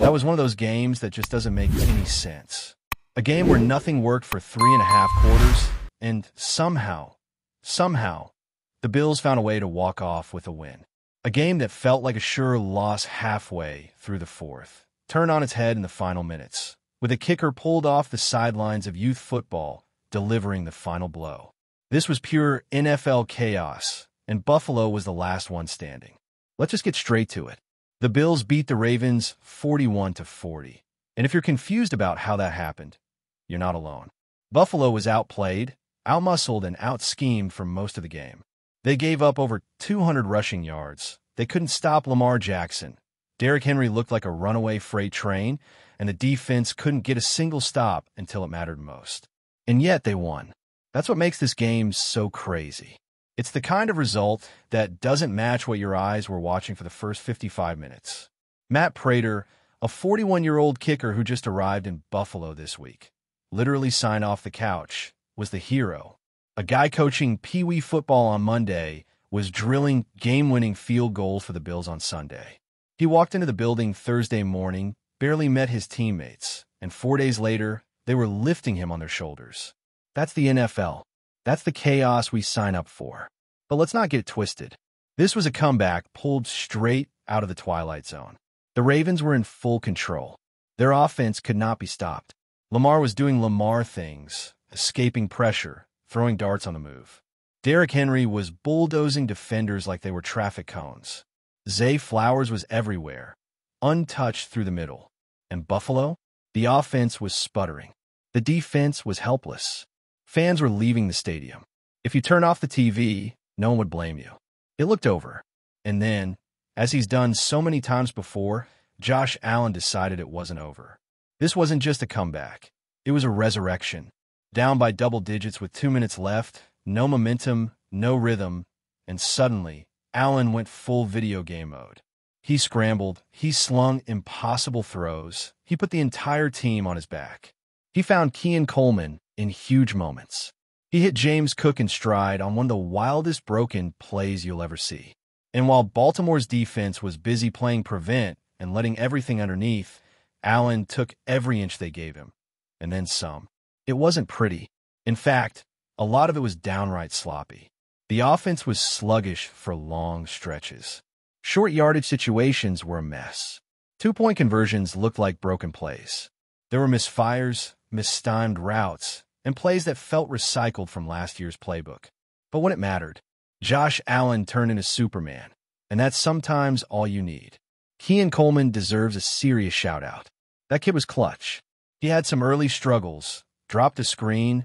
That was one of those games that just doesn't make any sense. A game where nothing worked for 3.5 quarters, and somehow, the Bills found a way to walk off with a win. A game that felt like a sure loss halfway through the fourth turned on its head in the final minutes, with a kicker pulled off the sidelines of youth football, delivering the final blow. This was pure NFL chaos, and Buffalo was the last one standing. Let's just get straight to it. The Bills beat the Ravens 41-40. And if you're confused about how that happened, you're not alone. Buffalo was outplayed, outmuscled, and outschemed for most of the game. They gave up over 200 rushing yards. They couldn't stop Lamar Jackson. Derrick Henry looked like a runaway freight train, and the defense couldn't get a single stop until it mattered most. And yet they won. That's what makes this game so crazy. It's the kind of result that doesn't match what your eyes were watching for the first 55 minutes. Matt Prater, a 41-year-old kicker who just arrived in Buffalo this week, literally signed off the couch, was the hero. A guy coaching Pee Wee football on Monday was drilling game-winning field goals for the Bills on Sunday. He walked into the building Thursday morning, barely met his teammates, and 4 days later, they were lifting him on their shoulders. That's the NFL. That's the chaos we sign up for. But let's not get it twisted. This was a comeback pulled straight out of the Twilight Zone. The Ravens were in full control. Their offense could not be stopped. Lamar was doing Lamar things, escaping pressure, throwing darts on the move. Derrick Henry was bulldozing defenders like they were traffic cones. Zay Flowers was everywhere, untouched through the middle. And Buffalo? The offense was sputtering. The defense was helpless. Fans were leaving the stadium. If you turn off the TV, no one would blame you. It looked over. And then, as he's done so many times before, Josh Allen decided it wasn't over. This wasn't just a comeback. It was a resurrection. Down by double digits with 2 minutes left, no momentum, no rhythm, and suddenly, Allen went full video game mode. He scrambled, he slung impossible throws, he put the entire team on his back. He found Keon Coleman in huge moments. He hit James Cook in stride on one of the wildest broken plays you'll ever see. And while Baltimore's defense was busy playing prevent and letting everything underneath, Allen took every inch they gave him, and then some. It wasn't pretty. In fact, a lot of it was downright sloppy. The offense was sluggish for long stretches. Short yardage situations were a mess. 2-point conversions looked like broken plays. There were misfires, misstimed routes, and plays that felt recycled from last year's playbook. But when it mattered, Josh Allen turned into Superman, and that's sometimes all you need. Keon Coleman deserves a serious shout-out. That kid was clutch. He had some early struggles, dropped a screen,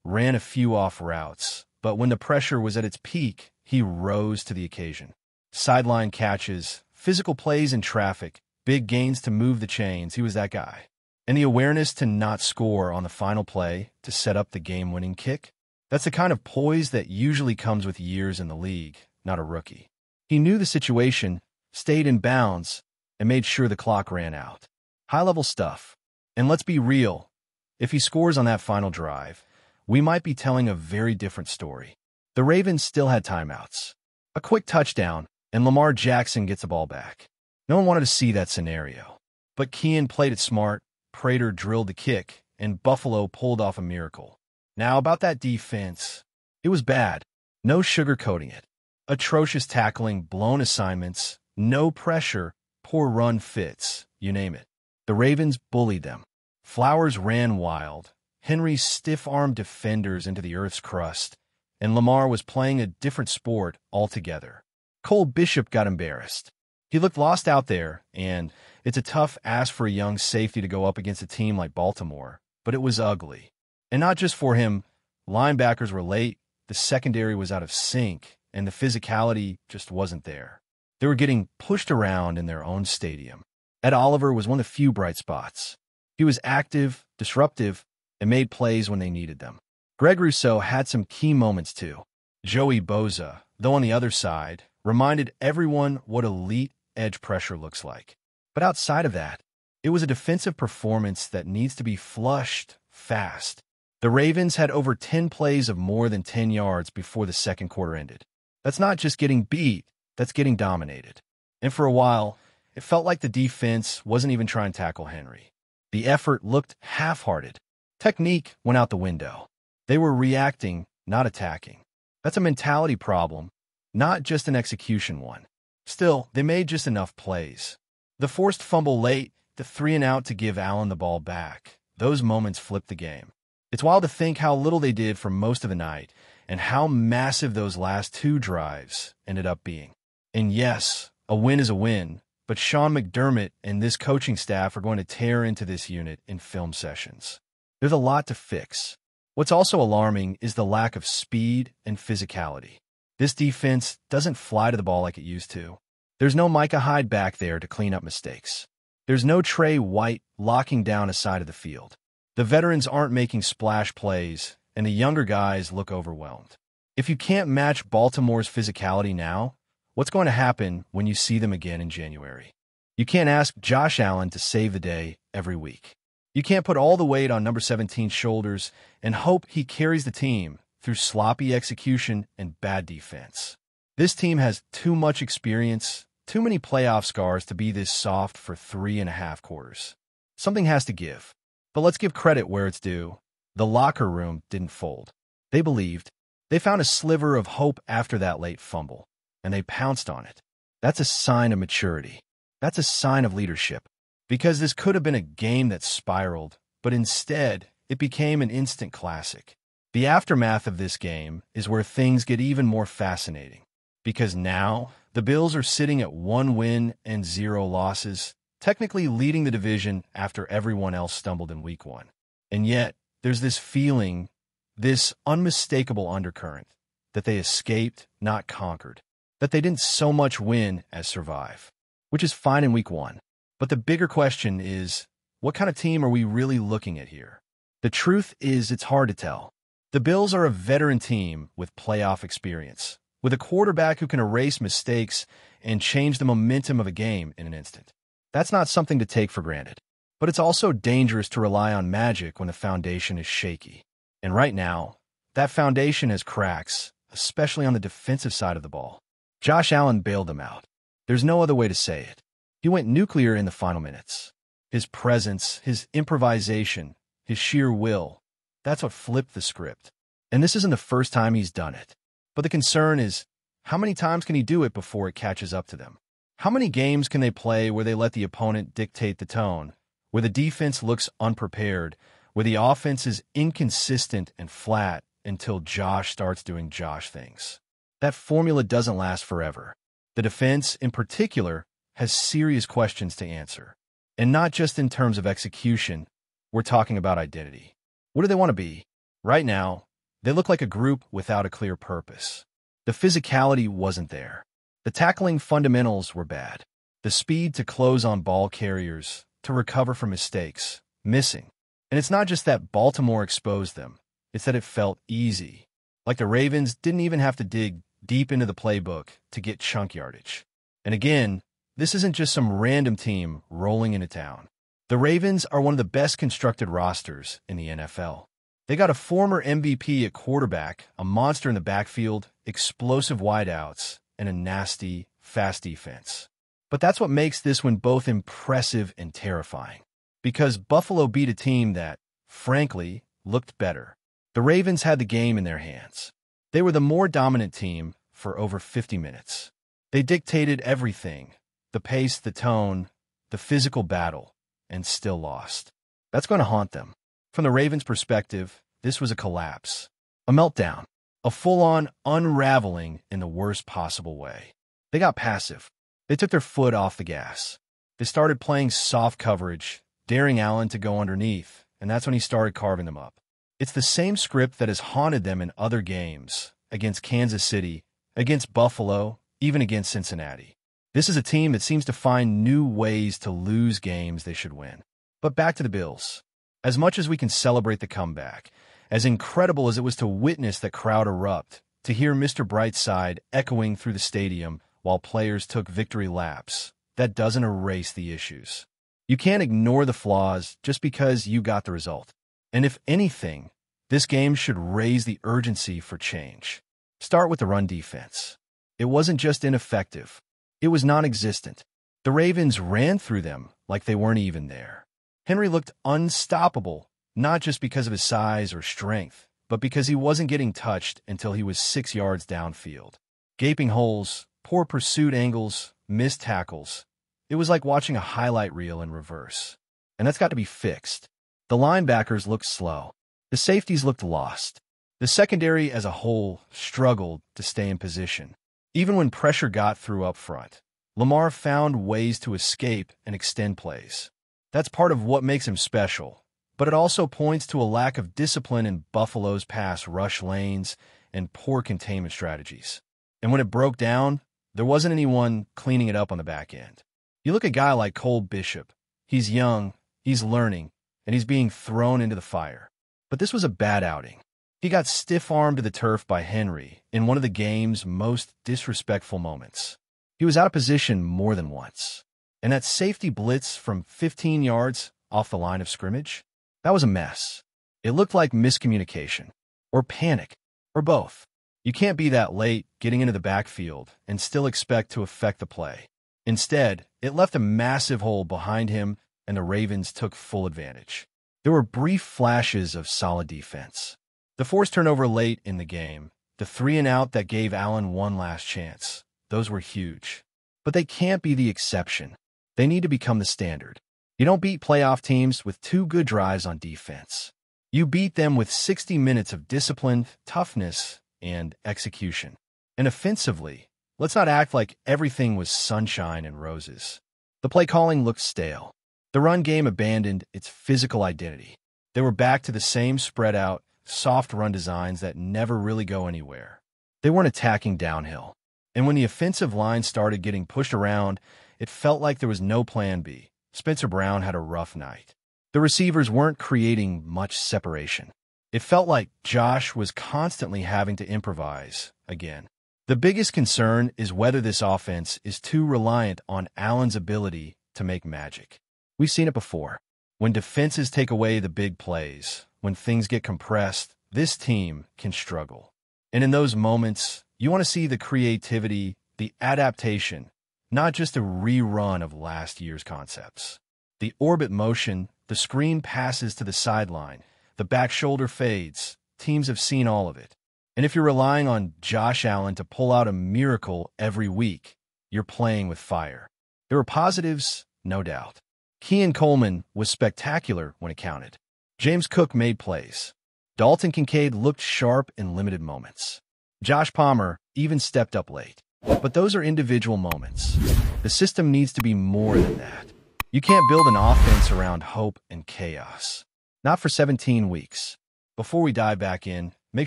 ran a few off routes, but when the pressure was at its peak, he rose to the occasion. Sideline catches, physical plays in traffic, big gains to move the chains, he was that guy. And the awareness to not score on the final play to set up the game-winning kick, that's the kind of poise that usually comes with years in the league, not a rookie. He knew the situation, stayed in bounds, and made sure the clock ran out. High-level stuff. And let's be real, if he scores on that final drive, we might be telling a very different story. The Ravens still had timeouts. A quick touchdown, and Lamar Jackson gets the ball back. No one wanted to see that scenario. But Keon played it smart, Prater drilled the kick, and Buffalo pulled off a miracle. Now about that defense, it was bad. No sugarcoating it. Atrocious tackling, blown assignments, no pressure, poor run fits, you name it. The Ravens bullied them. Flowers ran wild. Henry stiff-armed defenders into the earth's crust, and Lamar was playing a different sport altogether. Cole Bishop got embarrassed. He looked lost out there, and it's a tough ask for a young safety to go up against a team like Baltimore, but it was ugly. And not just for him. Linebackers were late, the secondary was out of sync, and the physicality just wasn't there. They were getting pushed around in their own stadium. Ed Oliver was one of the few bright spots. He was active, disruptive, and made plays when they needed them. Greg Rousseau had some key moments too. Joey Bosa, though on the other side, reminded everyone what elite edge pressure looks like. But outside of that, it was a defensive performance that needs to be flushed fast. The Ravens had over 10 plays of more than 10 yards before the second quarter ended. That's not just getting beat, that's getting dominated. And for a while, it felt like the defense wasn't even trying to tackle Henry. The effort looked half-hearted. Technique went out the window. They were reacting, not attacking. That's a mentality problem, not just an execution one. Still, they made just enough plays. The forced fumble late, the 3-and-out to give Allen the ball back. Those moments flipped the game. It's wild to think how little they did for most of the night and how massive those last 2 drives ended up being. And yes, a win is a win, but Sean McDermott and this coaching staff are going to tear into this unit in film sessions. There's a lot to fix. What's also alarming is the lack of speed and physicality. This defense doesn't fly to the ball like it used to. There's no Micah Hyde back there to clean up mistakes. There's no Trey White locking down a side of the field. The veterans aren't making splash plays, and the younger guys look overwhelmed. If you can't match Baltimore's physicality now, what's going to happen when you see them again in January? You can't ask Josh Allen to save the day every week. You can't put all the weight on number 17's shoulders and hope he carries the team through sloppy execution and bad defense. This team has too much experience, too many playoff scars to be this soft for 3.5 quarters. Something has to give. But let's give credit where it's due. The locker room didn't fold. They believed. They found a sliver of hope after that late fumble, and they pounced on it. That's a sign of maturity. That's a sign of leadership. Because this could have been a game that spiraled, but instead, it became an instant classic. The aftermath of this game is where things get even more fascinating. Because now, the Bills are sitting at 1 win and 0 losses, technically leading the division after everyone else stumbled in Week 1. And yet, there's this feeling, this unmistakable undercurrent, that they escaped, not conquered, that they didn't so much win as survive, which is fine in Week 1. But the bigger question is, what kind of team are we really looking at here? The truth is, it's hard to tell. The Bills are a veteran team with playoff experience, with a quarterback who can erase mistakes and change the momentum of a game in an instant. That's not something to take for granted. But it's also dangerous to rely on magic when the foundation is shaky. And right now, that foundation has cracks, especially on the defensive side of the ball. Josh Allen bailed them out. There's no other way to say it. He went nuclear in the final minutes. His presence, his improvisation, his sheer will, that's what flipped the script. And this isn't the first time he's done it. But the concern is, how many times can he do it before it catches up to them? How many games can they play where they let the opponent dictate the tone, where the defense looks unprepared, where the offense is inconsistent and flat until Josh starts doing Josh things? That formula doesn't last forever. The defense, in particular, has serious questions to answer. And not just in terms of execution, we're talking about identity. What do they want to be? Right now, they look like a group without a clear purpose. The physicality wasn't there. The tackling fundamentals were bad. The speed to close on ball carriers, to recover from mistakes, missing. And it's not just that Baltimore exposed them. It's that it felt easy. Like the Ravens didn't even have to dig deep into the playbook to get chunk yardage. And again, this isn't just some random team rolling into town. The Ravens are one of the best constructed rosters in the NFL. They got a former MVP at quarterback, a monster in the backfield, explosive wideouts, and a nasty, fast defense. But that's what makes this one both impressive and terrifying. Because Buffalo beat a team that, frankly, looked better. The Ravens had the game in their hands. They were the more dominant team for over 50 minutes. They dictated everything, the pace, the tone, the physical battle, and still lost. That's going to haunt them. From the Ravens' perspective, this was a collapse, a meltdown, a full-on unraveling in the worst possible way. They got passive. They took their foot off the gas. They started playing soft coverage, daring Allen to go underneath, and that's when he started carving them up. It's the same script that has haunted them in other games, against Kansas City, against Buffalo, even against Cincinnati. This is a team that seems to find new ways to lose games they should win. But back to the Bills. As much as we can celebrate the comeback, as incredible as it was to witness that crowd erupt, to hear Mr. Brightside echoing through the stadium while players took victory laps, that doesn't erase the issues. You can't ignore the flaws just because you got the result. And if anything, this game should raise the urgency for change. Start with the run defense. It wasn't just ineffective. It was non-existent. The Ravens ran through them like they weren't even there. Henry looked unstoppable, not just because of his size or strength, but because he wasn't getting touched until he was 6 yards downfield. Gaping holes, poor pursuit angles, missed tackles. It was like watching a highlight reel in reverse. And that's got to be fixed. The linebackers looked slow. The safeties looked lost. The secondary as a whole struggled to stay in position. Even when pressure got through up front, Lamar found ways to escape and extend plays. That's part of what makes him special, but it also points to a lack of discipline in Buffalo's pass rush lanes and poor containment strategies. And when it broke down, there wasn't anyone cleaning it up on the back end. You look at a guy like Cole Bishop. He's young, he's learning, and he's being thrown into the fire. But this was a bad outing. He got stiff-armed to the turf by Henry in one of the game's most disrespectful moments. He was out of position more than once. And that safety blitz from 15 yards off the line of scrimmage, that was a mess. It looked like miscommunication, or panic, or both. You can't be that late getting into the backfield and still expect to affect the play. Instead, it left a massive hole behind him, and the Ravens took full advantage. There were brief flashes of solid defense. The forced turnover late in the game, the 3-and-out that gave Allen one last chance, those were huge. But they can't be the exception. They need to become the standard. You don't beat playoff teams with 2 good drives on defense. You beat them with 60 minutes of discipline, toughness, and execution. And offensively, let's not act like everything was sunshine and roses. The play calling looked stale. The run game abandoned its physical identity. They were back to the same spread-out, soft run designs that never really go anywhere. They weren't attacking downhill. And when the offensive line started getting pushed around, it felt like there was no plan B. Spencer Brown had a rough night. The receivers weren't creating much separation. It felt like Josh was constantly having to improvise again. The biggest concern is whether this offense is too reliant on Allen's ability to make magic. We've seen it before. When defenses take away the big plays, when things get compressed, this team can struggle. And in those moments, you want to see the creativity, the adaptation, not just a rerun of last year's concepts. The orbit motion, the screen passes to the sideline, the back shoulder fades, teams have seen all of it. And if you're relying on Josh Allen to pull out a miracle every week, you're playing with fire. There were positives, no doubt. Keon Coleman was spectacular when it counted. James Cook made plays. Dalton Kincaid looked sharp in limited moments. Josh Palmer even stepped up late. But those are individual moments. The system needs to be more than that. You can't build an offense around hope and chaos. Not for 17 weeks. Before we dive back in, make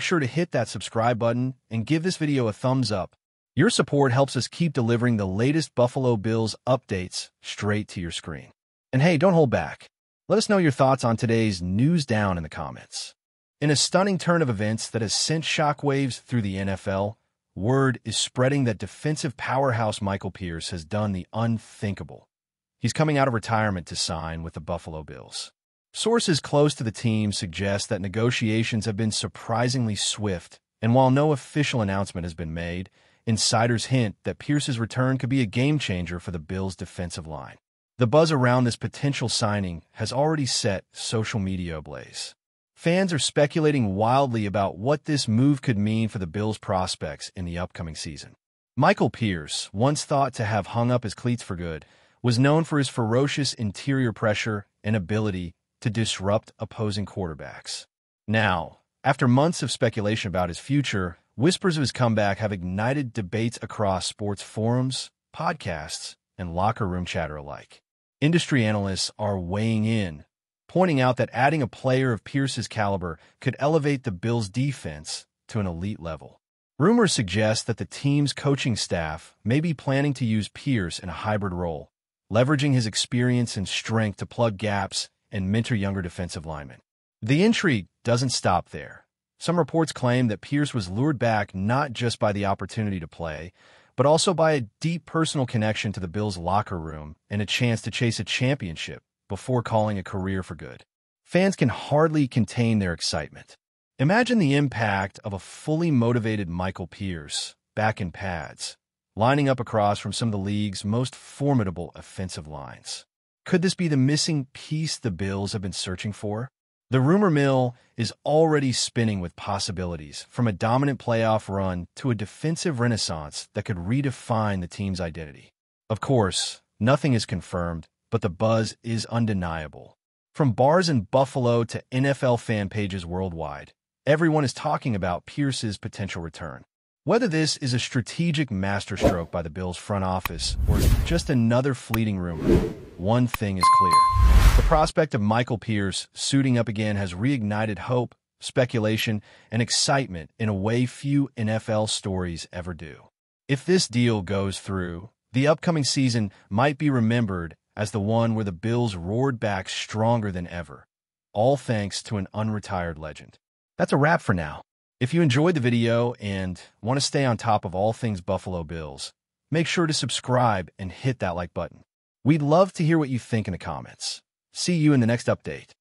sure to hit that subscribe button and give this video a thumbs up. Your support helps us keep delivering the latest Buffalo Bills updates straight to your screen. And hey, don't hold back. Let us know your thoughts on today's news down in the comments. In a stunning turn of events that has sent shockwaves through the NFL, word is spreading that defensive powerhouse Michael Pierce has done the unthinkable. He's coming out of retirement to sign with the Buffalo Bills. Sources close to the team suggest that negotiations have been surprisingly swift, and while no official announcement has been made, insiders hint that Pierce's return could be a game-changer for the Bills' defensive line. The buzz around this potential signing has already set social media ablaze. Fans are speculating wildly about what this move could mean for the Bills' prospects in the upcoming season. Michael Pierce, once thought to have hung up his cleats for good, was known for his ferocious interior pressure and ability to disrupt opposing quarterbacks. Now, after months of speculation about his future, whispers of his comeback have ignited debates across sports forums, podcasts, and locker room chatter alike. Industry analysts are weighing in, pointing out that adding a player of Pierce's caliber could elevate the Bills' defense to an elite level. Rumors suggest that the team's coaching staff may be planning to use Pierce in a hybrid role, leveraging his experience and strength to plug gaps and mentor younger defensive linemen. The intrigue doesn't stop there. Some reports claim that Pierce was lured back not just by the opportunity to play, but also by a deep personal connection to the Bills' locker room and a chance to chase a championship before calling a career for good. Fans can hardly contain their excitement. Imagine the impact of a fully motivated Michael Pierce back in pads, lining up across from some of the league's most formidable offensive lines. Could this be the missing piece the Bills have been searching for? The rumor mill is already spinning with possibilities, from a dominant playoff run to a defensive renaissance that could redefine the team's identity. Of course, nothing is confirmed, but the buzz is undeniable. From bars in Buffalo to NFL fan pages worldwide, everyone is talking about Pierce's potential return. Whether this is a strategic masterstroke by the Bills' front office or just another fleeting rumor, one thing is clear. The prospect of Michael Pierce suiting up again has reignited hope, speculation, and excitement in a way few NFL stories ever do. If this deal goes through, the upcoming season might be remembered as the one where the Bills roared back stronger than ever, all thanks to an unretired legend. That's a wrap for now. If you enjoyed the video and want to stay on top of all things Buffalo Bills, make sure to subscribe and hit that like button. We'd love to hear what you think in the comments. See you in the next update.